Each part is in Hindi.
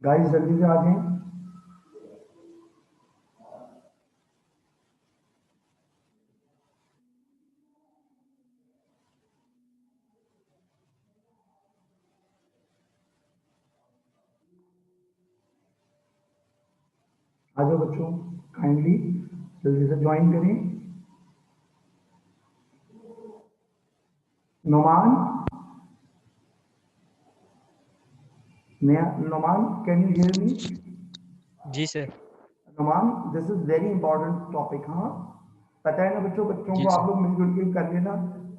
गाइस जल्दी से आ जाएं। आ जाओ बच्चों, काइंडली जल्दी से ज्वाइन करें। Noman, Noman, can you hear me? जी sir. Noman, this is very important topic. हाँ, पता है ना बच्चों, बच्चों जी को आप सर। लोग मिलजुल के कर लेना।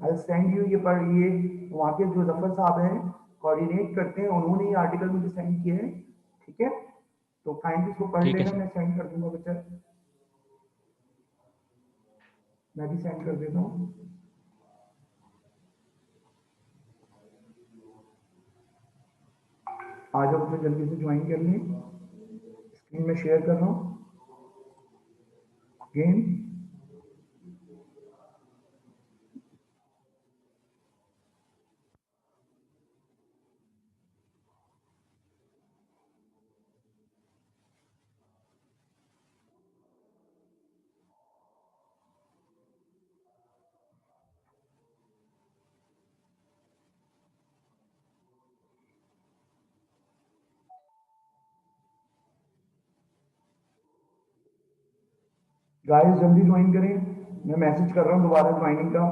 आई सेंड यू ये पर ये वहाँ के जो जफर साहब हैं कोऑर्डिनेट करते हैं, उन्होंने ये आर्टिकल मुझे सेंड किए हैं। ठीक है, तो काइंडली इसको पढ़ ठीक है लेना, सर। मैं सेंड कर दूंगा बच्चा। मैं भी सेंड कर देता हूँ। आ जाओ बच्चों, जल्दी से ज्वाइन कर लें। स्क्रीन में शेयर कर रहा हूँ गेम। गाइस जल्दी ज्वाइन करें, मैं मैसेज कर रहा हूँ दोबारा ज्वाइनिंग का।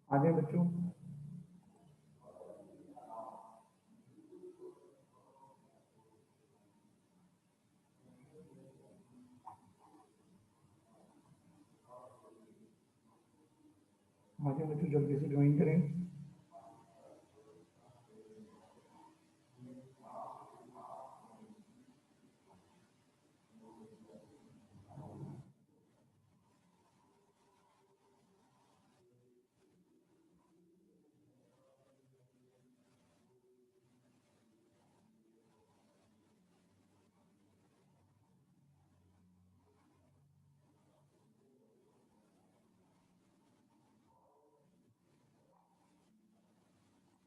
आ जाए बच्चों। आ जाए बच्चों, जल्दी से ज्वाइन करें।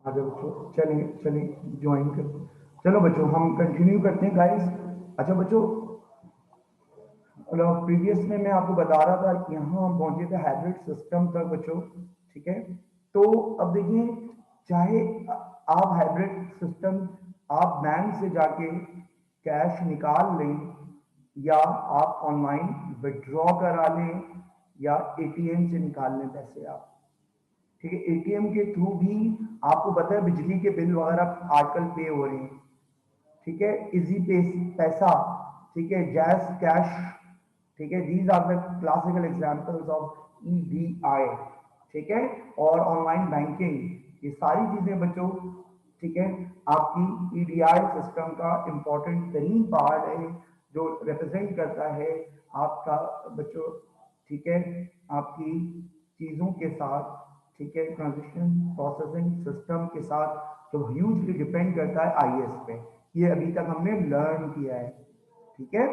आ जाओ बच्चों, चलिए चलिए ज्वाइन कर। चलो बच्चों, हम कंटिन्यू करते हैं गाइस। अच्छा बच्चों, प्रीवियस में मैं आपको बता रहा था कि यहाँ हम पहुंचे थे हाइब्रिड सिस्टम तक बच्चों। ठीक है, तो अब देखिए, चाहे आप हाइब्रिड सिस्टम, आप बैंक से जाके कैश निकाल लें, या आप ऑनलाइन विड्रॉ करा लें, या एटीएम से निकाल लें पैसे आप। ठीक है, एटीएम के थ्रू भी आपको पता है बिजली के बिल वगैरह आजकल पे हो रहे हैं। ठीक है, इजी पे पैसा, ठीक है, जैस कैश। ठीक है, these are the classical examples of EDI. ठीक है, और ऑनलाइन बैंकिंग, ये सारी चीजें बच्चों, ठीक है, आपकी ईडीआई सिस्टम का इंपॉर्टेंट तरीन पार्ट है, जो रिप्रेजेंट करता है आपका बच्चों, ठीक है, आपकी चीजों के साथ, ठीक है, ट्रांजेक्शन प्रोसेसिंग सिस्टम के साथ, तो ह्यूजली डिपेंड करता है आईएएस पे। ये अभी तक हमने लर्न किया है। ठीक है,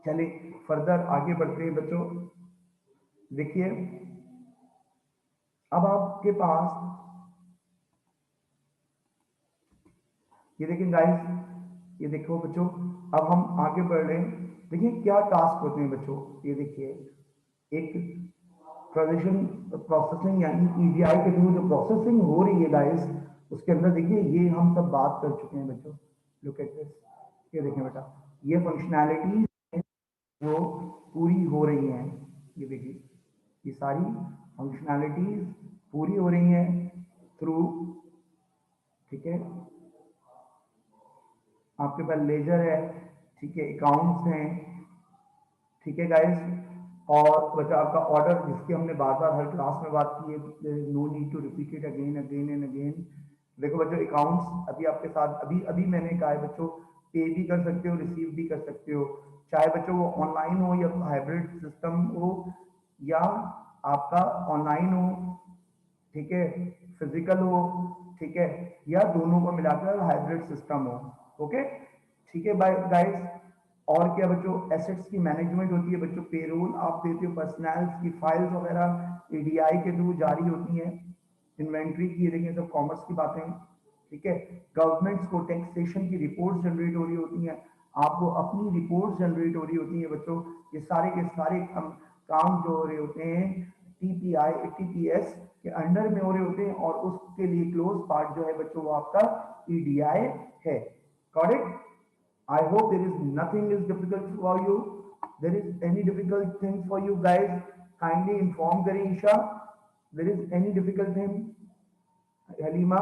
चलिए फर्दर आगे बढ़ते हैं बच्चों। देखिए, अब आपके पास ये देखिए गाइस, ये देखो बच्चों, अब हम आगे बढ़ रहे हैं। देखिए क्या टास्क होते हैं बच्चों, ये देखिए, एक ट्रांजेक्शन प्रोसेसिंग यानी ईडीआई के थ्रू जो प्रोसेसिंग हो रही है गाइस, उसके अंदर देखिए ये हम सब बात कर चुके हैं बच्चों। लुक एट दिस, ये देखें बेटा, ये फंक्शनैलिटी वो पूरी हो रही हैं। ये देखिए, ये सारी फंक्शनैलिटीज पूरी हो रही हैं थ्रू, ठीक है, आपके पास लेजर है, ठीक है, अकाउंट्स हैं, ठीक है गाइस, और बच्चा आपका ऑर्डर जिसकी हमने बार बार हर क्लास में बात की है, no need to repeat it again again and again. देखो बच्चों, अकाउंट्स अभी आपके साथ अभी अभी मैंने कहा है बच्चों, पे भी कर सकते हो, रिसीव भी कर सकते हो, चाहे बच्चों वो ऑनलाइन हो या हाइब्रिड सिस्टम हो, या आपका ऑनलाइन हो, ठीक है, फिजिकल हो, ठीक है, या दोनों को मिलाकर हाइब्रिड सिस्टम हो। ओके, ठीक है बाय गाइस। और क्या बच्चों, एसेट्स की मैनेजमेंट होती है बच्चों, पेरोल आप देते हो, पर्सनल की फाइल्स वगैरह एडीआई के थ्रू जारी होती हैं, इन्वेंट्री की, देखिए सब कॉमर्स की बातें हैं, ठीक है। गवर्नमेंट्स को टैक्सेशन की रिपोर्ट जनरेट हो रही होती हैं, आपको अपनी रिपोर्ट जनरेट हो रही होती है बच्चों, ये सारे के सारे काम जो हो रहे होते हैं टीपीआई टीपीएस के अंडर में हो रहे होते हैं, और उसके लिए क्लोज पार्ट जो है बच्चों वो आपका ईडीआई है। Correct? I hope there is nothing is difficult for you. There is any difficult thing for you guys? Kindly inform Garisha. There is any difficult thing? Halima,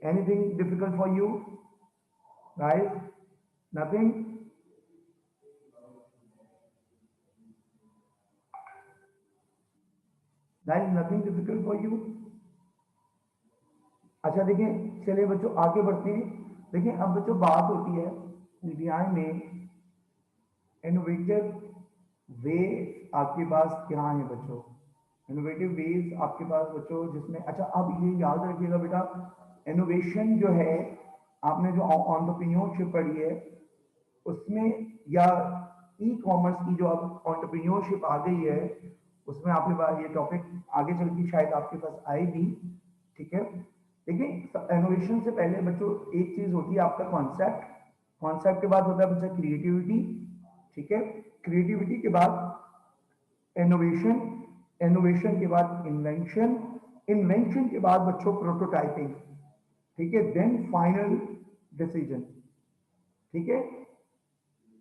anything difficult for you guys? Nothing? Guys, nothing difficult for you? अच्छा देखिए, चलिए बच्चों आगे बढ़ते हैं। देखिए अब बच्चों बात होती है मीडिया में इनोवेटिव वे आपके पास क्या है बच्चों, इनोवेटिव वेज आपके पास बच्चों, जिसमें अच्छा अब ये याद रखिएगा बेटा, इनोवेशन जो है आपने जो एंटरप्रेन्योरशिप पढ़ी है उसमें, या ई कॉमर्स की जो अब एंटरप्रेन्योरशिप आ गई है उसमें आपके पास ये टॉपिक आगे चल के शायद आपके पास आएगी, ठीक है। देखिए इनोवेशन से पहले बच्चों एक चीज होती है आपका कॉन्सेप्ट, कॉन्सेप्ट के बाद होता है बच्चा क्रिएटिविटी, ठीक है, क्रिएटिविटी के बाद इनोवेशन, इनोवेशन के बाद इन्वेंशन, इन्वेंशन के बाद बच्चों प्रोटोटाइपिंग, ठीक है, देन फाइनल डिसीजन, ठीक है।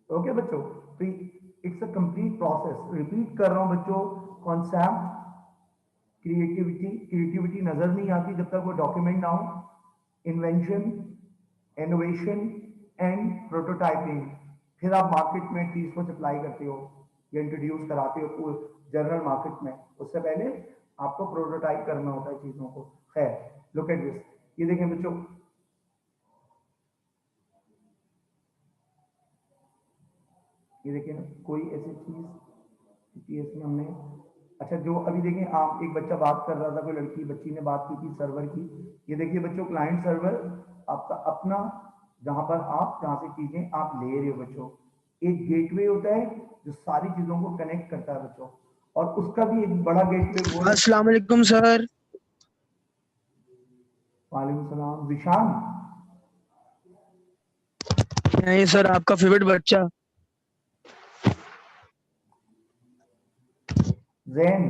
ओके बच्चों, तो it's a complete process, repeat कर रहा हूं बच्चों, कॉन्सेप्ट, क्रिएटिविटी, क्रिएटिविटी नजर नहीं आती जब तक वो डॉक्यूमेंट ना हो, इन्वेंशन, इनोवेशन एंड प्रोटोटाइपिंग, फिर आप मार्केट में चीज को सप्लाई करते हो या इंट्रोड्यूस कराते हो जनरल मार्केट में, उससे पहले आपको प्रोटोटाइप करना होता है चीजों को। खैर, लुक एट दिस, ये देखें बच्चों, ये देखिए ना, कोई ऐसी चीज टीटीएस में हमने, अच्छा जो अभी देखें आप, एक बच्चा बात कर रहा था, कोई लड़की बच्ची ने बात की थी सर्वर की, ये देखिए बच्चों क्लाइंट सर्वर आपका अपना, जहां पर आप जहां से चीजें आप ले रहे हो बच्चों, एक गेटवे होता है जो सारी चीजों को कनेक्ट करता है बच्चों, और उसका भी एक बड़ा गेटवे वो है। अस्सलाम वालेकुम सर। वालेकुम सलाम विशान। नहीं सर, आपका फेवरेट बच्चा। जैन।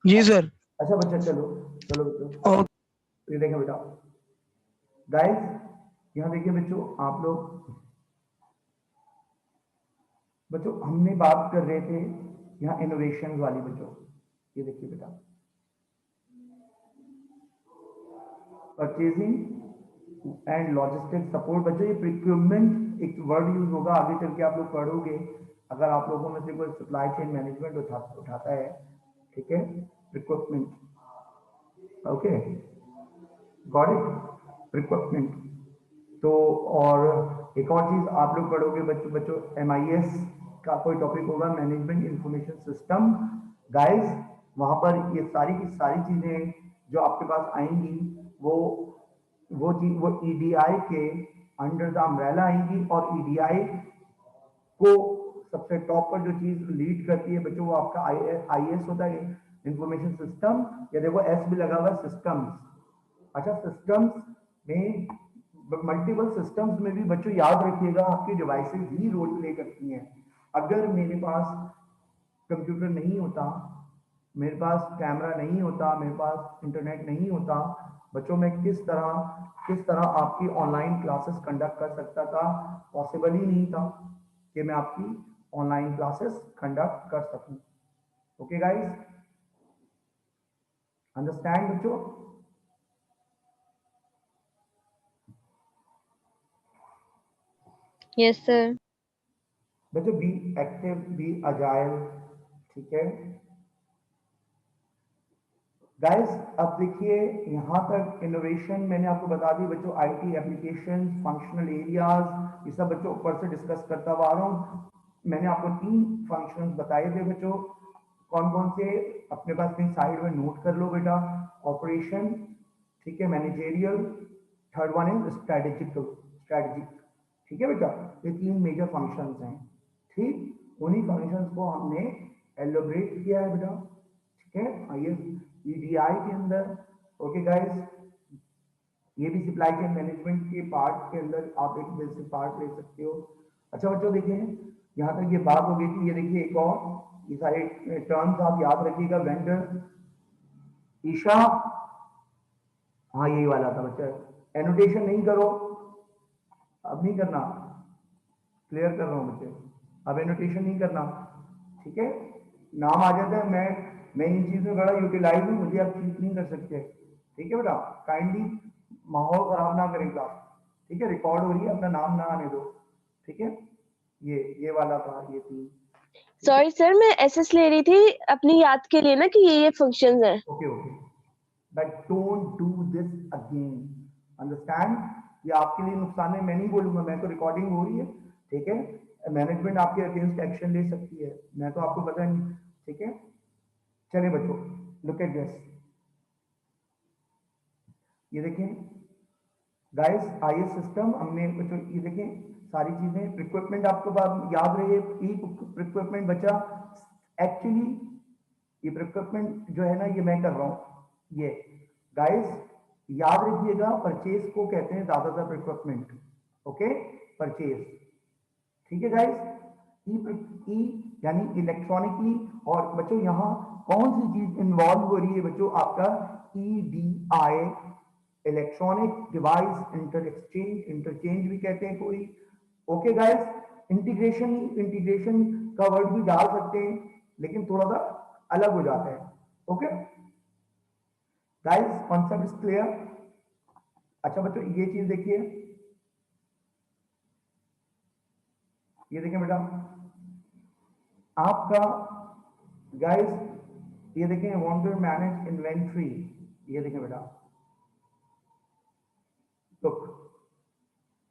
जी सर। अच्छा बच्चा, चलो चलो बच्चों, ओ, ये देखें बेटा, गाइस यहाँ देखिए बच्चों, आप लोग बच्चों हमने बात कर रहे थे यहाँ इनोवेशन वाली बच्चों, ये देखिए बेटा, परचेजिंग एंड लॉजिस्टिक सपोर्ट बच्चों, ये प्रिक्योरमेंट एक वर्ड यूज होगा, आगे चल के आप लोग पढ़ोगे, अगर आप लोगों में से कोई सप्लाई चेन मैनेजमेंट उठाता है, ठीक है, procurement, okay, got it, procurement. तो और एक और चीज आप लोग पढ़ोगे बच्चों, बच्चों MIS का कोई टॉपिक होगा, मैनेजमेंट इंफॉर्मेशन सिस्टम, गाइस वहां पर ये सारी की सारी चीजें जो आपके पास आएंगी वो चीज वो ईडीआई के अंडर द अम्ब्रेला आएंगी, और ईडीआई को सबसे टॉप पर जो चीज लीड करती है बच्चों वो आपका IS होता है, इंफॉर्मेशन सिस्टम, या देखो S भी लगा हुआ है, सिस्टम्स। अच्छा सिस्टम्स में, मल्टीपल सिस्टम्स में भी बच्चों याद रखिएगा आपकी डिवाइसेस ही रोल प्ले करती हैं। अगर मेरे पास कंप्यूटर नहीं होता, मेरे पास कैमरा नहीं होता, मेरे पास इंटरनेट नहीं होता बच्चों, मैं किस तरह आपकी ऑनलाइन क्लासेस कंडक्ट कर सकता था, पॉसिबल ही नहीं था कि मैं आपकी ऑनलाइन क्लासेस कंडक्ट कर सकूं। ओके गाइस, अंडरस्टैंड बच्चों? Yes, sir. बच्चों बी एक्टिव, बी अजाइल, ठीक है गाइस। अब देखिए यहाँ तक इनोवेशन मैंने आपको बता दी बच्चों, आईटी एप्लीकेशन, फंक्शनल एरियाज, ये सब बच्चों ऊपर से डिस्कस करता हुआ आ रहा हूँ। मैंने आपको 3 फंक्शंस बताए थे बच्चों, कौन कौन से, अपने पास कहीं साइड में नोट कर लो बेटा। ऑपरेशन, ठीक है, managerial, third one is strategic, ठीक है बेटा। ये 3 मेजर फंक्शंस हैं, ठीक। उन्हीं फंक्शंस को हमने एलोबरेट किया है बेटा, ठीक है, आईएस ईडीआई के अंदर। ओके गाइस, ये भी सप्लाई चेन मैनेजमेंट के पार्ट के अंदर आप एक बेसिक पार्ट ले सकते हो। अच्छा बच्चों देखें, यहाँ तक ये बात हो गई थी। ये देखिए एक और, ये सारे टर्म्स आप याद रखिएगा। वेंडर, ईशा, हाँ यही वाला था बच्चा। एनोटेशन नहीं करो, अब नहीं करना, क्लियर कर रहा हूँ बच्चे, अब एनोटेशन नहीं करना, ठीक है। नाम आ जाता है, मैं इन चीज में बड़ा यूटिलाइज हूँ, मुझे आप चीज नहीं कर सकते, ठीक है बेटा। काइंडली माहौल खराब ना करेगा, ठीक है। रिकॉर्ड हो रही है, अपना नाम ना आने दो, ठीक है। ये वाला था, ये थी। सॉरी सर, मैं एसएस ले रही थी अपनी याद के लिए ना कि ये फंक्शंस हैं। Okay okay, but don't do this again, understand. ये आपके लिए नुकसान है, मैं नहीं बोलूंगा, मैं तो रिकॉर्डिंग हो रही है, ठीक है। मैनेजमेंट आपके अगेंस्ट एक्शन ले सकती है, मैं तो आपको पता नहीं, ठीक है। चलिए बच्चों, लुक एट दिस, ये देखें गाइस, आईएस सिस्टम हमने बच्चों, ये देखें सारी चीजें। इक्विपमेंट आपको याद रहे, इक्विपमेंट बचा। एक्चुअली ये इक्विपमेंट जो है ना, ये मैं कर रहा हूं, ये गाइस याद रखिएगा, परचेज को कहते हैं ज्यादातर इक्विपमेंट, ओके, परचेज, ठीक है गाइस। ई यानी इलेक्ट्रॉनिकली, और बच्चों यहाँ कौन सी चीज इन्वॉल्व हो रही है बच्चों, आपका ईडीआई, इलेक्ट्रॉनिक डिवाइस इंटरचेंज भी कहते हैं कोई, ओके गाइस। इंटीग्रेशन का वर्ड भी डाल सकते हैं, लेकिन थोड़ा सा अलग हो जाता है, okay guys, concept is clear. अच्छा बच्चों ये चीज देखिए, ये देखिए बेटा आपका गाइस, ये देखें वांट टू मैनेज इन्वेंट्री, ये देखें बेटा, लुक,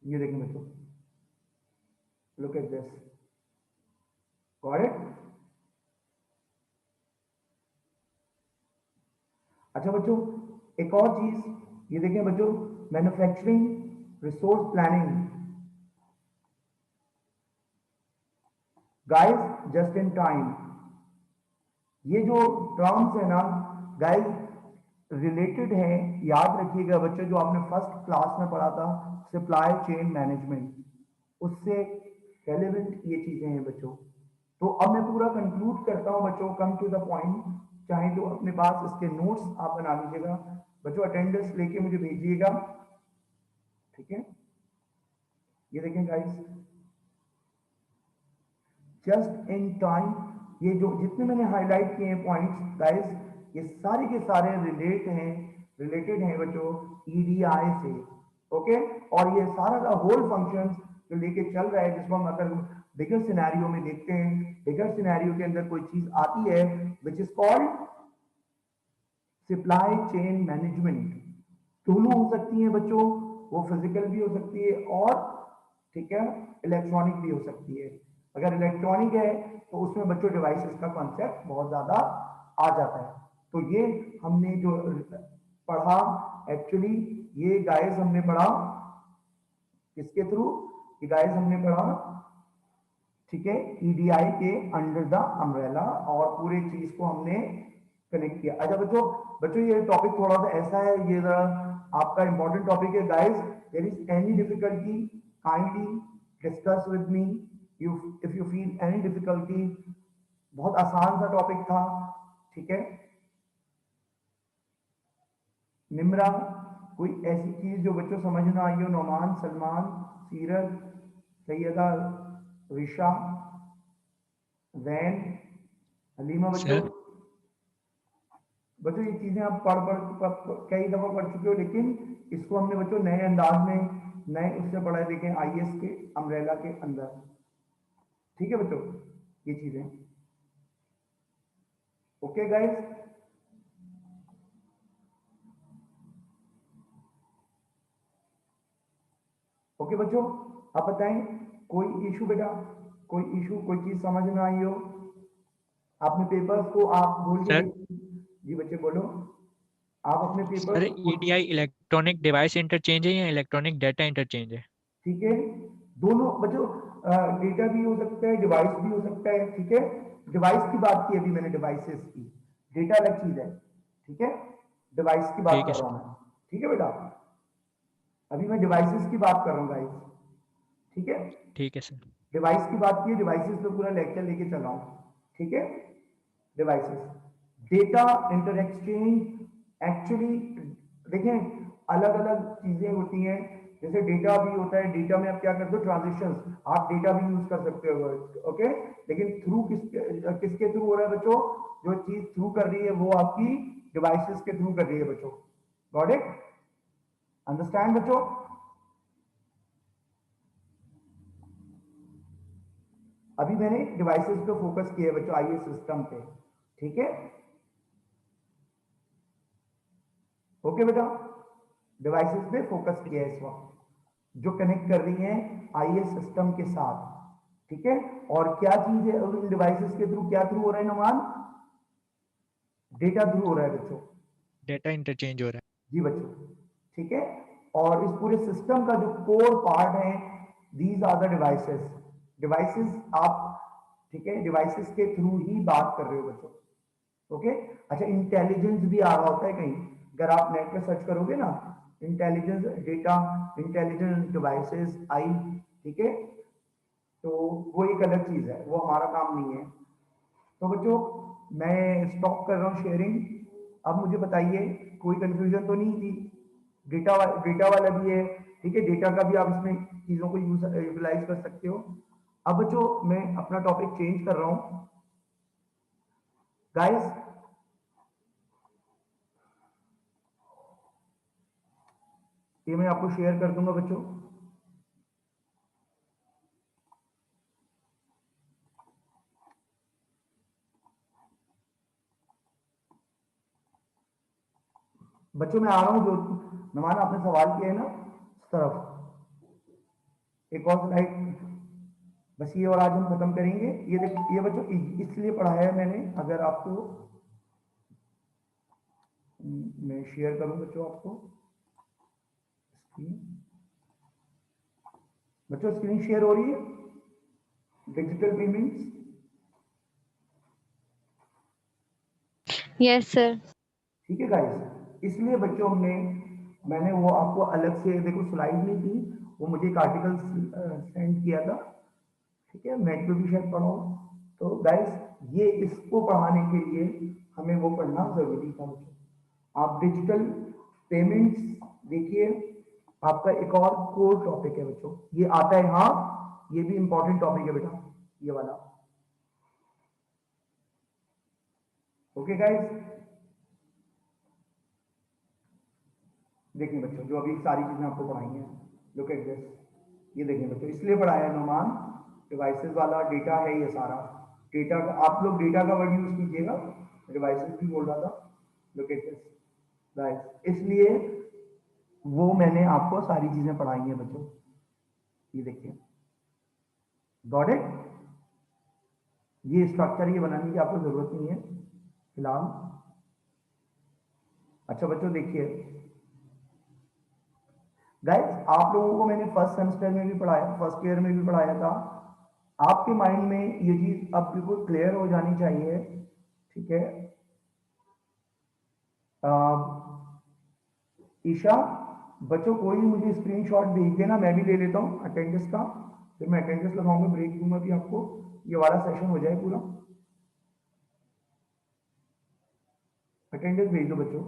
ये देखें बच्चों, look at this, got it. अच्छा बच्चों एक और चीज, ये देखें बच्चों, manufacturing resource planning, guys just in time, ये जो टर्म्स है ना गाइस रिलेटेड है, याद रखिएगा बच्चों, जो आपने फर्स्ट क्लास में पढ़ा था सप्लाई चेन मैनेजमेंट, उससे रेलेवेंट ये चीजें हैं बच्चों। तो अब मैं पूरा कंक्लूड करता हूं बच्चों, कम टू द पॉइंट। चाहे तो अपने पास इसके नोट्स आप बना लीजिएगा बच्चों, अटेंडेंस लेके मुझे भेजिएगा, ठीक है। ये देखें गाइस, जस्ट इन टाइम, ये जो जितने मैंने हाईलाइट किए हैं पॉइंट्स गाइस, ये सारे के सारे रिलेटेड हैं बच्चों ईडीआई से, ओके। और ये सारा का होल फंक्शन जो लेके चल रहा है, जिसको हम अगर बिगर सिनेरियो में देखते हैं, बिगर सिनेरियो के अंदर कोई चीज आती है which is called supply chain management. दोनों हो सकती है बच्चों, वो फिजिकल भी हो सकती है और ठीक है इलेक्ट्रॉनिक भी हो सकती है। अगर इलेक्ट्रॉनिक है तो उसमें बच्चों डिवाइसेस का कॉन्सेप्ट बहुत ज्यादा आ जाता है। तो ये हमने जो पढ़ा, एक्चुअली ये गाइस हमने पढ़ा किसके थ्रू, ये गाइस हमने पढ़ा, ठीक है, ईडीआई के अंडर द अम्ब्रेला, और पूरे चीज को हमने कनेक्ट किया। अच्छा बच्चों ये टॉपिक थोड़ा सा ऐसा है, ये जरा आपका इंपॉर्टेंट टॉपिक है guys. There is any difficulty kindly discuss with me, if you feel any difficulty. बहुत आसान सा टॉपिक था, ठीक है। निम्रा, कोई ऐसी चीज जो बच्चों समझ ना आई हो? नौमान, सलमान, सीरत, सैयदा रिशा, जैन, हलीमा, बच्चों ये चीजें आप कई दफा पढ़ चुके हो, लेकिन इसको हमने बच्चों नए अंदाज में, नए उससे पढ़ा है, देखें आईएएस के अम्ब्रेला के अंदर, ठीक है बच्चों, ये चीजें। ओके गाइस, ओके बच्चों, आप बताएं कोई इशू बेटा, कोई इशू, कोई चीज समझ में आई हो? अपने पेपर्स को आप भूल के सर जी बच्चे बोलो, आप अपने सर पेपर्स को, ईडीआई इलेक्ट्रॉनिक डिवाइस इंटरचेंज है या इलेक्ट्रॉनिक डाटा इंटरचेंज है? ठीक है, दोनों बच्चों, डेटा भी हो सकता है, डिवाइस भी हो सकता है, ठीक है। डिवाइस की बात की अभी मैंने, डिवाइसेस की, डेटा अलग चीज है, ठीक है। डिवाइस की बात ठीक है कर रहा सर। हूं मैं, ठीक है बेटा, अभी मैं डिवाइसेस की बात कर रहा हूँ गाइस, ठीक है। ठीक है सर। डिवाइस की बात की है, डिवाइसेस पे पूरा लेक्चर लेके चल रहा हूँ, ठीक है। Devices, data inter exchange, actually देखें अलग अलग चीजें होती हैं, जैसे डेटा भी होता है, डेटा में आप क्या करते हो, ट्रांजेक्शन, आप डेटा भी यूज कर सकते हो, ओके। लेकिन थ्रू किसके थ्रू हो रहा है बच्चों? जो चीज थ्रू कर रही है वो आपकी डिवाइसेस के थ्रू कर रही है बच्चों। Got it? अंडरस्टैंड बच्चों? अभी मैंने डिवाइसेस पे फोकस किया है बच्चों, आईए सिस्टम पे, ठीक है। ओके बेटा, डिवाइसेस पे फोकस किया है इस वक्त, जो कनेक्ट कर रही हैं आईए सिस्टम के साथ, ठीक है। और क्या चीज है उन डिवाइसेस के थ्रू, क्या थ्रू हो रहा है नुमान? डेटा थ्रू हो रहा है बच्चों, डाटा इंटरचेंज हो रहा जी बच्चों, ठीक है। और इस पूरे सिस्टम का जो कोर पार्ट है, these are the devices, devices आप, ठीक है, डिवाइसेस के थ्रू ही बात कर रहे हो बच्चों, ओके। अच्छा, इंटेलिजेंस भी आ रहा होता है कहीं, अगर आप नेट पे सर्च करोगे ना, इंटेलिजेंस डेटा, इंटेलिजेंस डिवाइसेस आई, ठीक है, तो वो एक अलग चीज है, वो हमारा काम नहीं है। तो बच्चों मैं स्टॉप कर रहा हूँ शेयरिंग। अब मुझे बताइए कोई कंफ्यूजन तो नहीं थी? डेटा वाला भी है, ठीक है, डेटा का भी आप इसमें चीजों को यूटिलाइज कर सकते हो। अब बच्चों मैं अपना टॉपिक चेंज कर रहा हूँ गाइस, ये मैं आपको शेयर कर दूंगा बच्चों। बच्चों मैं आ रहा हूँ, जो नमान आपने सवाल किया है ना इस तरफ, एक और स्लाइड, बस ये और आज हम खत्म करेंगे। ये देखो, ये बच्चों इसलिए पढ़ाया है मैंने, अगर आपको मैं शेयर करूं बच्चों आपको स्क्रीन, बच्चों स्क्रीन शेयर हो रही है, डिजिटल पेमेंट्स, यस सर। ठीक है गाइस। इसलिए बच्चों मैंने वो आपको अलग से, देखो स्लाइड नहीं थी, वो मुझे एक आर्टिकल सेंड किया था, ठीक है, नेट पे भी शायद पढ़ा हो। तो गाइस ये इसको पढ़ाने के लिए हमें वो पढ़ना जरूरी था बच्चों। आप डिजिटल पेमेंट्स देखिए, आपका एक और कोर टॉपिक है बच्चों, ये आता है, हाँ ये भी इंपॉर्टेंट टॉपिक है बेटा, ये वाला, ओके गाइस। देखिए बच्चों, जो अभी सारी चीजें आपको पढ़ाई हैं, लुक एट दिस, ये देखिए बच्चों, इसलिए पढ़ाया है नुमान, डिवाइसेस वाला डेटा है ये सारा, डेटा का आप लोग डेटा का वर्ड यूज कीजिएगा, डिवाइसेस भी बोल रहा था, लुक एट दिस गाइस, इसलिए वो मैंने आपको सारी चीजें पढ़ाई हैं बच्चों, ये देखिए, गॉट इट? ये स्ट्रक्चर ये बनाने की आपको जरूरत नहीं है फिलहाल। अच्छा बच्चों देखिए गाइस, आप लोगों को मैंने फर्स्ट सेमेस्टर में भी पढ़ाया, फर्स्ट ईयर में भी पढ़ाया था, आपके माइंड में ये चीज अब बिल्कुल क्लियर हो जानी चाहिए, ठीक है। ईशा, बच्चों कोई मुझे स्क्रीनशॉट भेज देना, मैं भी ले लेता हूँ अटेंडेंस का, फिर मैं अटेंडेंस लगाऊंगा, ब्रेक दूंगा भी आपको, ये वाला सेशन हो जाए पूरा। अटेंडेंस भेज दो बच्चों,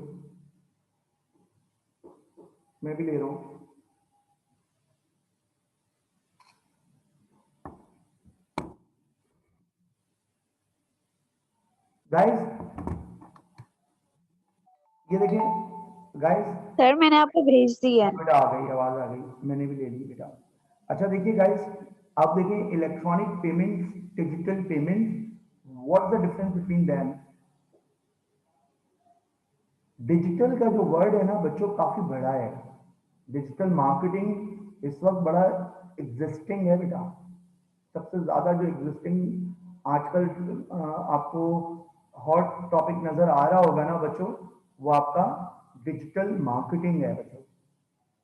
मैं भी ले रहा हूँ। गाइस ये देखें गाइस, सर मैंने आपको भेज दिया है। बेटा आ गई, आवाज आ गई, मैंने भी ले ली बेटा। अच्छा देखिए गाइस, अब देखें electronic payment, digital payment, what the difference between them. Digital का जो वर्ड है ना बच्चों काफी बड़ा है। डिजिटल मार्केटिंग इस वक्त बड़ा एग्जिस्टिंग है बेटा, सबसे ज्यादा जो एग्जिस्टिंग आजकल आपको हॉट टॉपिक नजर आ रहा होगा ना बच्चों, वो आपका डिजिटल मार्केटिंग है बच्चों।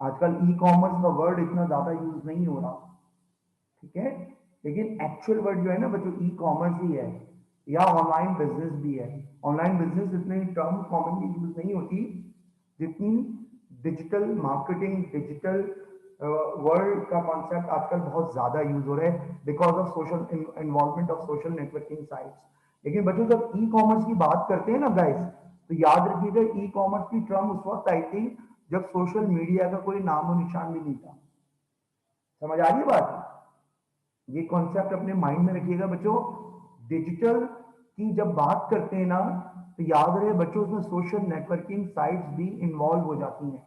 आजकल ई कॉमर्स का वर्ड इतना ज्यादा यूज नहीं हो रहा, ठीक है, लेकिन एक्चुअल वर्ड जो है ना बच्चों ई कॉमर्स ही है, या ऑनलाइन बिजनेस भी है। ऑनलाइन बिजनेस इतनी टर्म कॉमनली यूज नहीं होती जितनी डिजिटल मार्केटिंग, डिजिटल वर्ल्ड का कॉन्सेप्ट आजकल बहुत ज्यादा यूज हो रहा है because of social involvement of social networking sites. लेकिन बच्चों जब ई कॉमर्स की बात करते हैं ना गाइस, तो याद रखिएगा ई कॉमर्स की टर्म उस वक्त आई थी जब सोशल मीडिया का कोई नामो निशान भी नहीं था। समझ आ रही है बात? ये कॉन्सेप्ट अपने माइंड में रखिएगा बच्चों। डिजिटल की जब बात करते हैं ना तो याद रहे बच्चों उसमें सोशल नेटवर्किंग साइट्स भी इन्वॉल्व हो जाती हैं।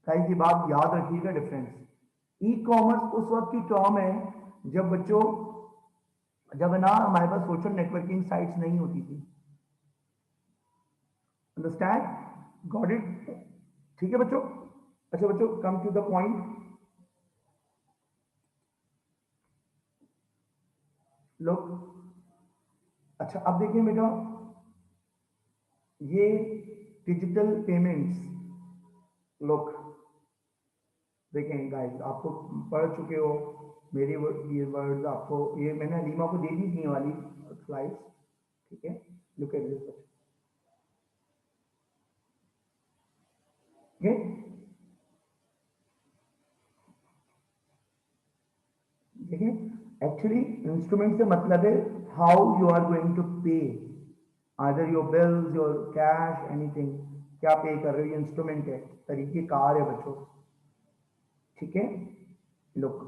गाइस ये बात याद रखिएगा डिफरेंस। ई कॉमर्स उस वक्त की टर्म है जब बच्चों, जब ना हमारे पास सोशल नेटवर्किंग साइट्स नहीं होती थी। अंडरस्टैंड? Got it? ठीक है बच्चों। अच्छा बच्चों कम टू द पॉइंट। लोग अच्छा अब देखिए बेटा, ये डिजिटल पेमेंट्स, लोग देखें गाइस आपको पढ़ चुके हो मेरी ये वर्ड्स, आपको ये मैंने अलीमा को दे दी थी वाली स्लाइड्स, ठीक है, लुक एट दिस। ओके, देखिए एक्चुअली इंस्ट्रूमेंट से मतलब है how you are going to pay either your bills, your cash, anything, क्या पे कर रहे हो, ये इंस्ट्रूमेंट है, तरीके कार है बच्चों, ठीक है। लुक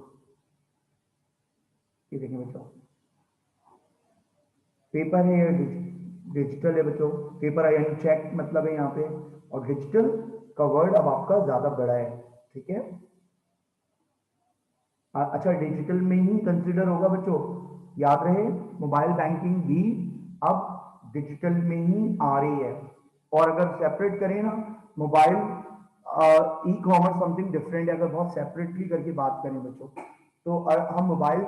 ये देखें बच्चों, पेपर है या डिजिटल है बच्चों। पेपर है यानी चेक मतलब है यहाँ पे, और डिजिटल का वर्ड अब आपका ज्यादा बड़ा है, ठीक है। अच्छा डिजिटल में ही कंसिडर होगा बच्चों, याद रहे मोबाइल बैंकिंग भी अब डिजिटल में ही आ रही है। और अगर सेपरेट करें ना mobile e commerce something different है, अगर बहुत सेपरेटली करके बात करें बच्चों तो हम मोबाइल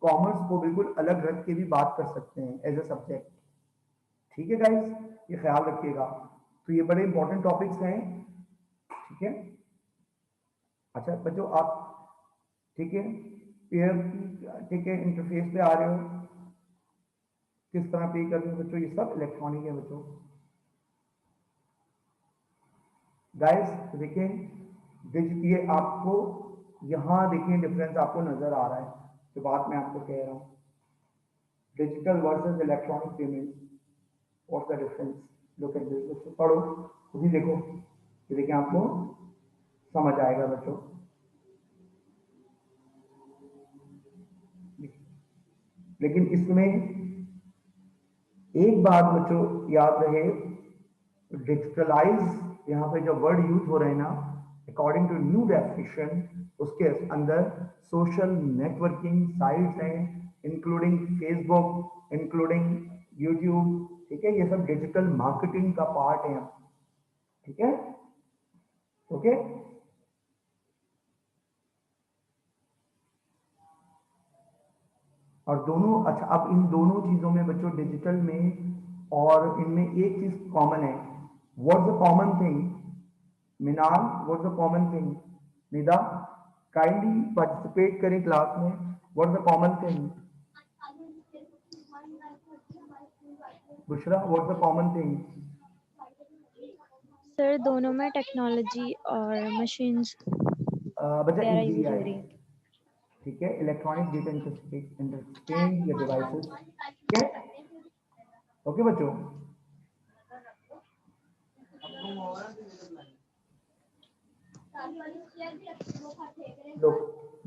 कॉमर्स को बिल्कुल अलग रख के भी बात कर सकते हैं एज ए सब्जेक्ट, ठीक है गाइस, ये ख्याल रखिएगा। तो ये बड़े इंपॉर्टेंट टॉपिक्स हैं, ठीक है। अच्छा बच्चों आप ठीक है पेयर, ठीक है, इंटरफेस पे आ रहे हो, किस तरह पे कर रहे हो बच्चों, ये सब इलेक्ट्रॉनिक है बच्चों। गाइस देखें ये आपको यहाँ देखें डिफरेंस आपको नजर आ रहा है, जो बात मैं आपको कह रहा हूँ, digital versus electronic payment, what's the difference, look at this, पढ़ो खुद ही देखो, ये देखें आपको समझ आएगा बच्चों। लेकिन इसमें एक बात बच्चों याद रहे, डिजिटलाइज यहाँ पे जो वर्ड यूज हो रहे हैं ना, अकॉर्डिंग टू न्यू डेफिनेशन उसके अंदर सोशल नेटवर्किंग साइट्स हैं, इंक्लूडिंग फेसबुक, इंक्लूडिंग यूट्यूब, ठीक है, ये सब डिजिटल मार्केटिंग का पार्ट है, ठीक है, ओके। और दोनों, अच्छा अब इन दोनों चीजों में बच्चों डिजिटल में और इनमें एक चीज कॉमन है, what's the common thing Minal, what's the common thing, Nida kindly participate करें क्लास में, what's the common thing, Bushra what's the common thing. Sir दोनों में टेक्नोलॉजी और मशीन्स बच्चा वगैरह इजी यूज हो है, रही है। ठीक है, इलेक्ट्रॉनिक डेटा इंटरचेंज या डिवाइसेस, ठीक है, ओके बच्चों। लो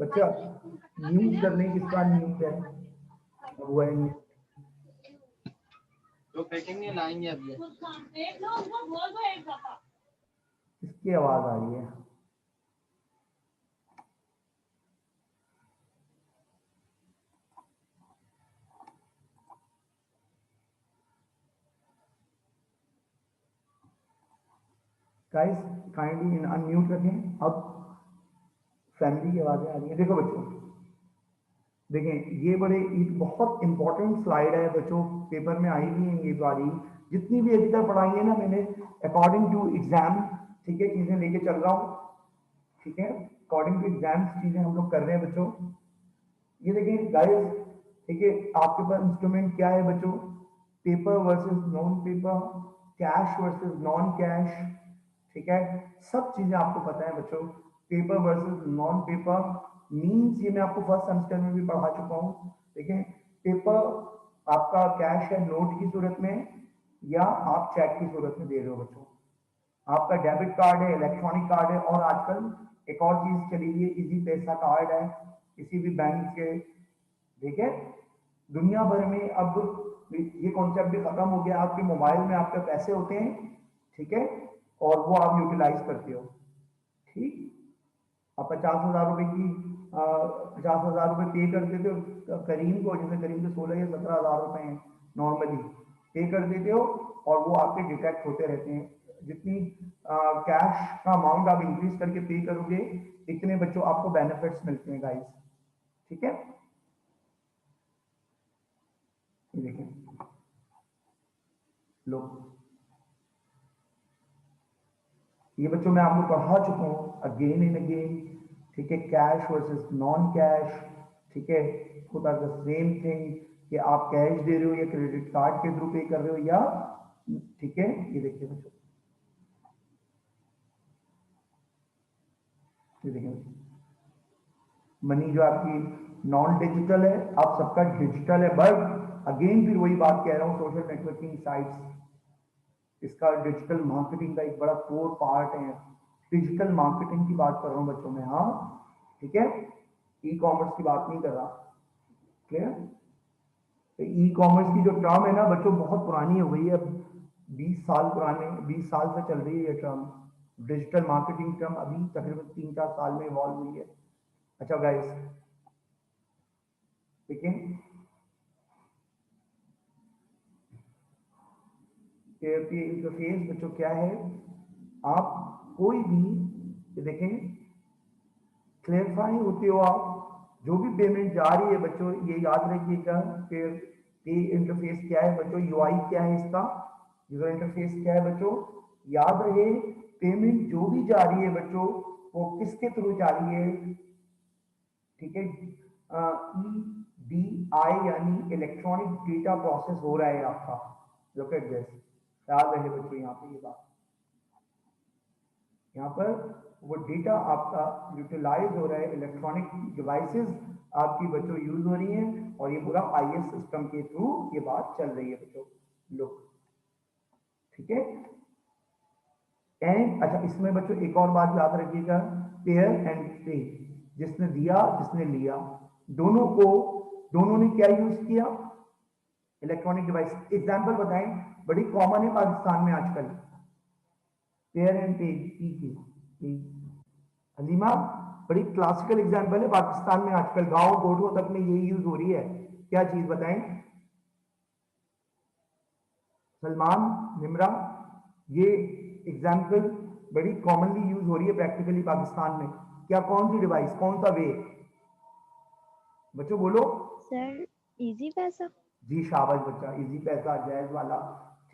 बच्चा न्यूज करने किसका न्यूज है, हुआ है तो फेंकेंगे लाएंगे अभी। इसकी आवाज आ रही है, गाइस काइंडली अनम्यूट रखें। अब फैमिली की आवाजें आ रही हैं। देखो बच्चों, देखें ये बड़े एक बहुत इंपॉर्टेंट स्लाइड है बच्चों, पेपर में आई हुई है ये वाली, जितनी भी अभी तक पढ़ाई है ना मैंने अकॉर्डिंग टू एग्जाम, ठीक है, चीजें लेके चल रहा हूँ, ठीक है, अकॉर्डिंग टू एग्जाम चीजें हम लोग कर रहे हैं बच्चों। ये देखें गाइस, ठीक है, आपके पास इंस्ट्रूमेंट क्या है बच्चों, paper versus non paper, cash versus non cash, ठीक है, सब चीजें आपको पता है बच्चों। Paper versus non paper means ये मैं आपको फर्स्ट सेमेस्टर में भी पढ़ा चुका हूँ। देखें, पेपर आपका कैश है नोट की सूरत में या आप चेक की सूरत में दे रहे हो बच्चों। आपका डेबिट कार्ड है, इलेक्ट्रॉनिक कार्ड है, और आजकल एक और चीज चली हुई है, इजी पैसा कार्ड है किसी भी बैंक के, ठीक है। दुनिया भर में अब ये कॉन्सेप्ट भी खत्म हो गया, आपके मोबाइल में आपके पैसे होते हैं, ठीक है, और वो आप यूटिलाइज करते हो, ठीक। आप 50,000 रुपए की 50,000 रुपए पे कर देते हो करीम को, जैसे करीम के 16 या 17,000 रुपए हैं नॉर्मली, पे कर देते हो और वो आपके डिटेक्ट होते रहते हैं। जितनी कैश का अमाउंट आप इंक्रीज करके पे करोगे इतने बच्चों आपको बेनिफिट्स मिलते हैं गाइस, ठीक है। ये देखें लो, ये बच्चों मैं आपको पढ़ा चुका हूँ अगेन एंड अगेन, ठीक है, कैश वर्सेस नॉन कैश, ठीक है, खुद आर द सेम थिंग कि आप कैश दे रहे हो या क्रेडिट कार्ड के थ्रू पे कर रहे हो या, ठीक है। ये देखिए बच्चों, ये देखिए मनी जो आपकी नॉन डिजिटल है, आप सबका डिजिटल है, बट अगेन फिर वही बात कह रहा हूँ, सोशल नेटवर्किंग साइट्स इसका डिजिटल मार्केटिंग का एक बड़ा कोर पार्ट है। डिजिटल मार्केटिंग की बात कर रहा हूँ बच्चों में, हाँ, ठीक है, ई कॉमर्स की बात नहीं कर रहा, क्लियर। तो ई कॉमर्स की जो टर्म है ना बच्चों बहुत पुरानी हो गई है, अब 20 साल पुराने, 20 साल से चल रही है ये टर्म। डिजिटल मार्केटिंग टर्म अभी तकरीबन 3-4 साल में इवॉल्व हुई है। अच्छा गाइस, ठीक है, इंटरफेस बच्चों क्या है, आप कोई भी देखें क्लेरिफाई होते हो, आप जो भी पेमेंट जा रही है बच्चों ये याद रखिएगा, फिर पे इंटरफेस क्या है बच्चों, यूआई क्या है इसका, यूजर इंटरफेस क्या है बच्चों, याद रहे पेमेंट जो भी जा रही है बच्चों वो किसके थ्रू जा रही है, ठीक है, EDI यानी इलेक्ट्रॉनिक डेटा प्रोसेस हो रहा है आपका, लुक एट दिस, याद रहे बच्चों यहाँ पे ये बात, यहाँ पर वो डेटा आपका यूटिलाइज हो रहा है, इलेक्ट्रॉनिक डिवाइसेस आपकी बच्चों यूज हो रही हैं, और ये पूरा IS सिस्टम के थ्रू ये बात चल रही है बच्चों, लुक, ठीक है। एंड अच्छा इसमें बच्चों एक और बात याद रखिएगा, पेयर एंड पे, जिसने दिया जिसने लिया, दोनों को, दोनों ने क्या यूज किया, इलेक्ट्रॉनिक डिवाइस। एग्जांपल बताएं, बड़ी कॉमन है पाकिस्तान में आजकल, पेयर एंड पे की हलीमा बड़ी क्लासिकल एग्जांपल है पाकिस्तान में आजकल, गांव गोठों तक में यही यूज हो रही है। क्या चीज बताएं सलमान, निमरा, ये एग्जांपल बड़ी कॉमनली यूज हो रही है प्रैक्टिकली पाकिस्तान में। क्या, कौन सी डिवाइस, कौन सा वे बच्चों बोलो सर इजी पैसा। जी शाबाश बच्चा, इजी पैसा, जायज वाला,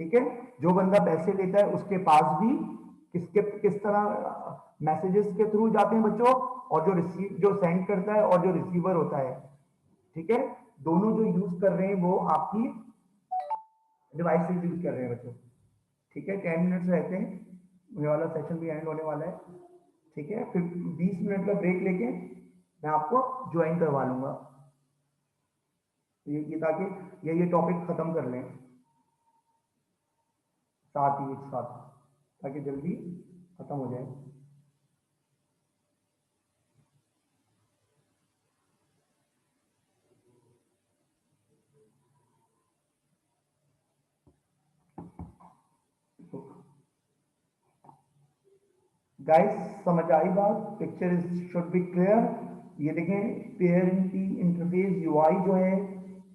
ठीक है। जो बंदा पैसे लेता है उसके पास भी किस तरह मैसेजेस के थ्रू जाते हैं बच्चों, और जो सेंड करता है और जो रिसीवर होता है, ठीक है, दोनों जो यूज कर रहे हैं वो आपकी डिवाइसेस यूज कर रहे हैं बच्चों, ठीक है। 10 मिनट्स रहते हैं, ये वाला सेशन भी एंड होने वाला है, ठीक है, फिर 20 मिनट का ब्रेक लेके मैं आपको ज्वाइन करवा लूंगा, ये ताकि ये टॉपिक खत्म कर लें साथ ही एक साथ, ताकि जल्दी खत्म हो जाए। गाइस समझ आई बात, पिक्चर शुड बी क्लियर। ये देखें पेरेंट की इंटरफेस यूआई जो है,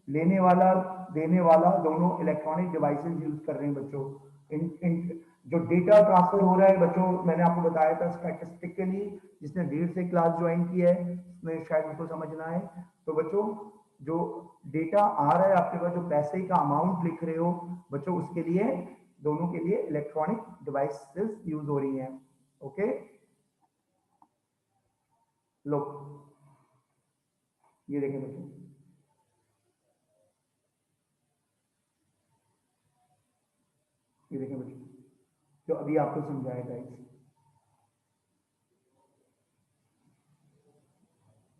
लेने वाला देने वाला दोनों इलेक्ट्रॉनिक डिवाइसेस यूज कर रहे हैं बच्चों। जो डेटा ट्रांसफर हो रहा है बच्चों, मैंने आपको बताया था स्टैटिस्टिकली, जिसने देर से क्लास ज्वाइन की है उसमें शायद उसको समझना है। तो बच्चों जो डेटा आ रहा है आपके पास, जो पैसे का अमाउंट लिख रहे हो बच्चों, उसके लिए दोनों के लिए इलेक्ट्रॉनिक डिवाइसेस यूज हो रही हैं। ओके, लो ये देखें बच्चों, ये देखें बच्चों जो अभी आपको समझाया guys,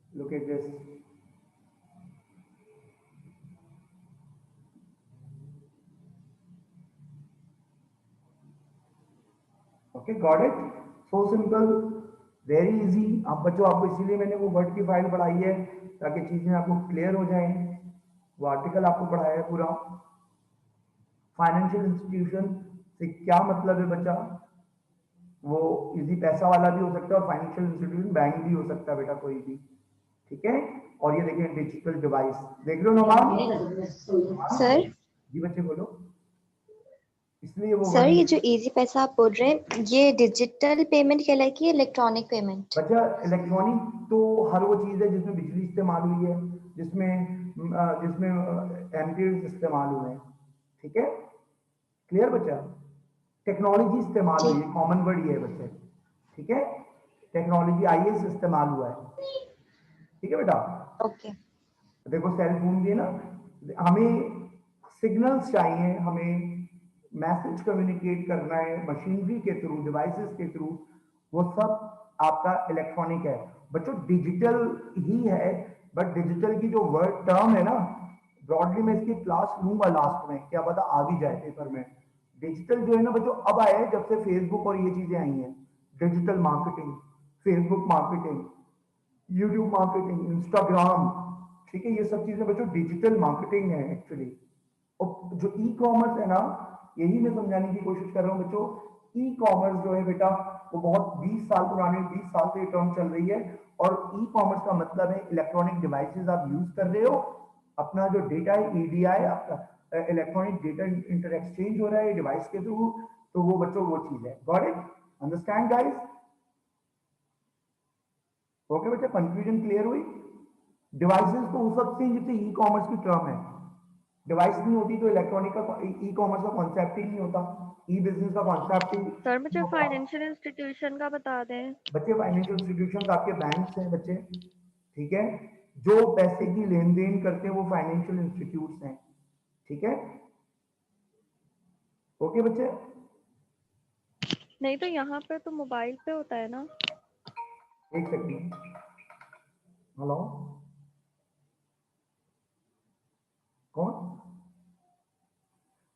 look at this. Okay, got it, so simple, very easy. अब बच्चों आपको इसीलिए मैंने वो वर्ड की फाइल पढ़ाई है ताकि चीजें आपको क्लियर हो जाएं। वो आर्टिकल आपको पढ़ाया है पूरा। फाइनेंशियल इंस्टीट्यूशन से क्या मतलब है बच्चा, वो इजी पैसा वाला भी हो सकता है और फाइनेंशियल इंस्टीट्यूशन बैंक भी हो सकता है बेटा, कोई भी, ठीक है। और ये देखिए डिजिटल डिवाइस, देख रहे हो नोमान? सर जी बच्चे बोलो, इसलिए वो सर वर्ड ये जो इजी पैसा आप बोल रहे हैं ये डिजिटल पेमेंट कहलाएगी इलेक्ट्रॉनिक पेमेंट? बच्चा इलेक्ट्रॉनिक तो हर वो चीज है जिसमें बिजली इस्तेमाल हुई है, जिसमें एम्पियर्स इस्तेमाल हुए हैं, ठीक है, क्लियर बच्चा। टेक्नोलॉजी इस्तेमाल जी हुई है, कॉमन वर्ड ये है बच्चे, ठीक है। टेक्नोलॉजी आईएस इस्तेमाल हुआ है, ठीक है बेटा। ओके। देखो सेल फोन भी है ना, हमें सिग्नल्स चाहिए, हमें मैसेज कम्युनिकेट करना है मशीनरी के थ्रू, डिवाइसेस के थ्रू, वो सब आपका इलेक्ट्रॉनिक है बच्चों, डिजिटल ही है। बट डिजिटल की जो वर्ड टर्म है ना, ब्रॉडली मैं इसकी क्लास लूंगा लास्ट में, क्या पता आ भी जाए पेपर में। डिजिटल जो है ना बच्चों अब आया है जब से फेसबुक और ये चीजें आई हैं, digital marketing, Facebook marketing, YouTube marketing, Instagram, ठीक है, ये सब चीजें बच्चों डिजिटल मार्केटिंग है एक्चुअली। और जो ई कॉमर्स है ना, यही मैं समझाने की कोशिश कर रहा हूँ बच्चों। ई कॉमर्स जो है बेटा वो बहुत 20 साल पुराने, 20 साल से ये टर्म चल रही है। और ई कॉमर्स का मतलब है इलेक्ट्रॉनिक डिवाइसेस आप यूज कर रहे हो, अपना जो डेटा है ईडीआई, आपका इलेक्ट्रॉनिक डेटा इंटर एक्सचेंज हो रहा है डिवाइस के थ्रू, तो वो बच्चों वो चीज है। Got it, understand guys? Okay बेटा, कंफ्यूजन क्लियर हुई? डिवाइसेस तो हो सकते हैं जैसे ई कॉमर्स की टर्म है, डिवाइस नहीं होती तो इलेक्ट्रॉनिक का ई कॉमर्स का कॉन्सेप्ट ही नहीं होता, ई बिजनेस का कॉन्सेप्ट ही सर नहीं मुझे होता। फाइनेंशियल इंस्टीट्यूशन का बता दें। बच्चे फाइनेंशियल इंस्टीट्यूशन आपके बैंक्स हैं बच्चे, ठीक है, जो पैसे की लेन देन करते हैं वो फाइनेंशियल इंस्टीट्यूट्स हैं, ठीक है। ओके बच्चे, नहीं तो यहाँ पे तो मोबाइल पे होता है ना। एक सेकंड, हेलो, कौन?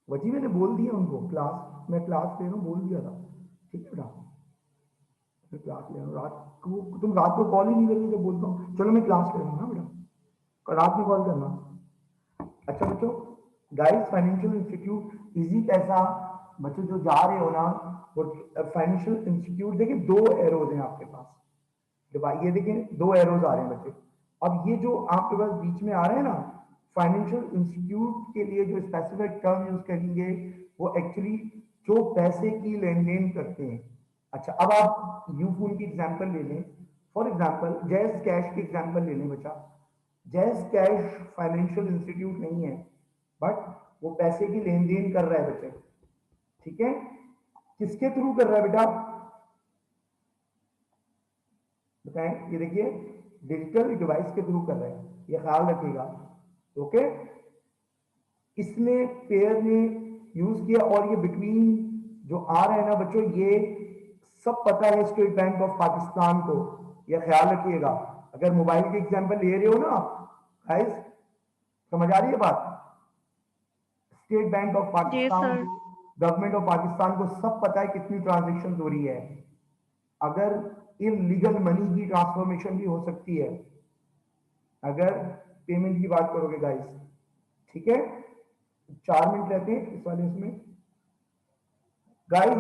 वही मैंने बोल दिया उनको, क्लास मैं क्लास ले रहा हूँ बोल दिया था, ठीक है बेटा, मैं क्लास ले रहा हूँ। रात को तुम रात को कॉल ही नहीं करोगे जब बोलता हूँ चलो मैं क्लास ले रहा हूँ ना बेटा, रात में कॉल करना। अच्छा बच्चों, गाइस फाइनेंशियल इंस्टीट्यूट इजी पैसा, बच्चों जो जा रहे हो ना वो फाइनेंशियल इंस्टीट्यूट, देखिए दो एरोज हैं आपके पास, ये देखिए दो एरोज आ रहे हैं बच्चे। अब ये जो आपके पास बीच में आ रहे हैं ना, फाइनेंशियल इंस्टीट्यूट के लिए जो स्पेसिफिक टर्म यूज करेंगे वो एक्चुअली जो पैसे की लेन देन करते हैं। अच्छा अब आप यूफोन की एग्जांपल ले लें, फॉर एग्जांपल जैस कैश की एग्जांपल ले लें बच्चा। जैस कैश फाइनेंशियल इंस्टीट्यूट नहीं है, बट वो पैसे की लेन देन कर रहा है बच्चे, ठीक है। किसके थ्रू कर रहा है बेटा बताएं, ये देखिए डिजिटल डिवाइस के थ्रू कर रहा है, ये ख्याल रखिएगा, ओके। इसने पेयर ने यूज किया और ये बिटवीन जो आ रहा है ना बच्चों, ये सब पता है स्टेट बैंक ऑफ पाकिस्तान को, ये ख्याल रखिएगा। अगर मोबाइल के एग्जांपल ले रहे हो ना गाइस, समझ आ रही है बात? स्टेट बैंक ऑफ जी पाकिस्तान सर। को, गवर्नमेंट ऑफ पाकिस्तान को सब पता है कितनी ट्रांजेक्शन हो रही है। अगर इलीगल मनी की ट्रांसफॉर्मेशन भी हो सकती है अगर पेमेंट की बात करोगे गाइस, ठीक है। 4 मिनट रहते हैं इस वाले इसमें गाइस,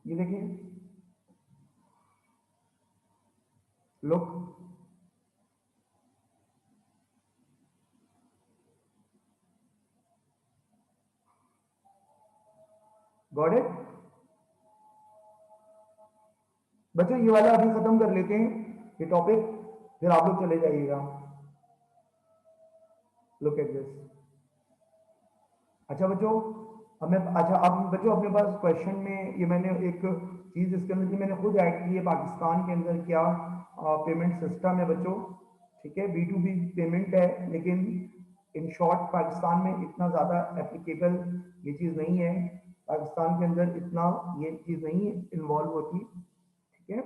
ये देखिए लुक, गॉट इट बच्चों? ये वाला अभी खत्म कर लेते हैं ये टॉपिक, फिर आप लोग चले जाइएगा। Look at this. अच्छा बच्चों, अब बच्चों अपने पास क्वेश्चन में ये मैंने एक चीज इसके अंदर मैंने खुद ऐड की है, पाकिस्तान के अंदर क्या पेमेंट सिस्टम है बच्चों, ठीक है। B2B पेमेंट है, लेकिन इन शॉर्ट पाकिस्तान में इतना ज़्यादा एप्लीकेबल ये चीज़ नहीं है, पाकिस्तान के अंदर इतना ये चीज़ नहीं इन्वॉल्व होती, ठीक है।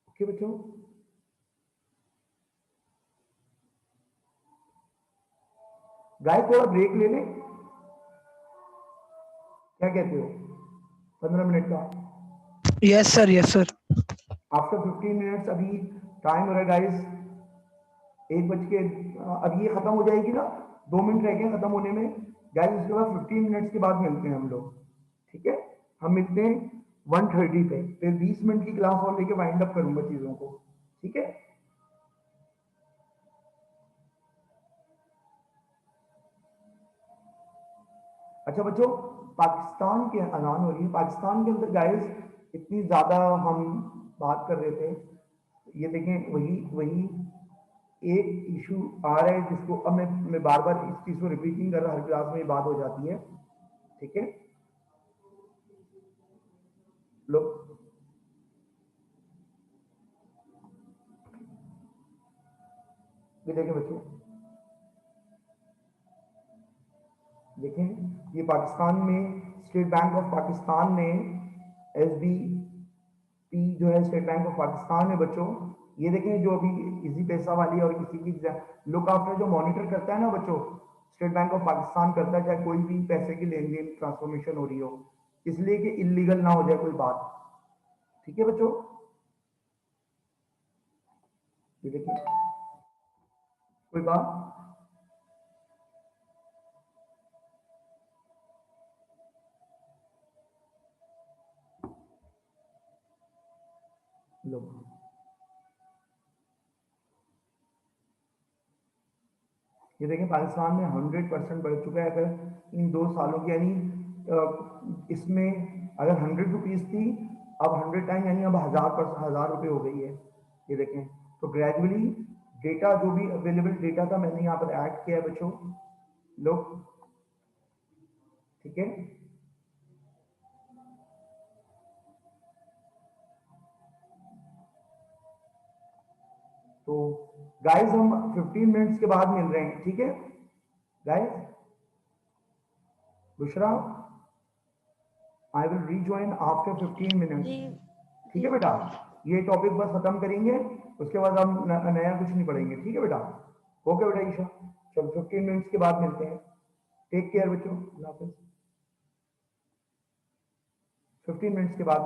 ओके बच्चों, गाइस थोड़ा ब्रेक ले लें, क्या कहते हो? 15 मिनट का। Yes sir, yes sir. After 15 minutes, अभी टाइम हो रहा है गाइस 1 बज के, अब ये खत्म हो जाएगी ना, 2 मिनट रह गए खत्म होने में गाइस, उसके बाद 15 मिनट्स के बाद मिलते हैं हम लोग, ठीक है। हम मिलते हैं 1:30 पे, फिर 20 मिनट की क्लास और लेके वाइंड अप करूंगा चीजों को, ठीक है। अच्छा बच्चों, पाकिस्तान के अजान हो रही है, पाकिस्तान के अंदर गाइस इतनी ज्यादा हम बात कर रहे थे, ये देखें वही एक इशू आ रहा है जिसको अब मैं बार बार इस चीज को रिपीटिंग कर रहा, हर क्लास में ये बात हो जाती है, ठीक है। लोग ये देखें बच्चों, देखें ये पाकिस्तान में स्टेट बैंक ऑफ पाकिस्तान ने SBP जो है स्टेट बैंक ऑफ पाकिस्तान है बच्चों, ये देखें जो अभी इजी पैसा वाली और किसी की लुक आफ्टर जो मॉनिटर करता है ना बच्चों, स्टेट बैंक ऑफ पाकिस्तान करता है, चाहे कोई भी पैसे की लेन देन ट्रांसफॉर्मेशन हो रही हो, इसलिए कि इलीगल ना हो जाए कोई बात, ठीक है बच्चों। ये देखिए कोई बात, लो ये देखें पाकिस्तान में 100% बढ़ चुका है। अगर इन 2 सालों की, यानी इसमें अगर 100 रुपीज थी, अब 100 टाइम यानी अब 1000 रुपये हो गई है। ये देखें, तो ग्रेजुअली डेटा जो भी अवेलेबल डेटा था मैंने यहाँ पर ऐड किया है बच्चों, लोग, ठीक है। तो गाइस हम 15 मिनट्स के बाद मिल रहे हैं, ठीक है guys. Bushra, I will rejoin after 15 minutes, ठीक है बेटा। ये टॉपिक बस खत्म करेंगे, उसके बाद हम नया कुछ नहीं पढ़ेंगे, ठीक है बेटा। ओके बेटा ईशा, चलो 15 मिनट्स के बाद मिलते हैं। टेक केयर बच्चों, अल्लाह हाफिज़। 15 मिनट्स के बाद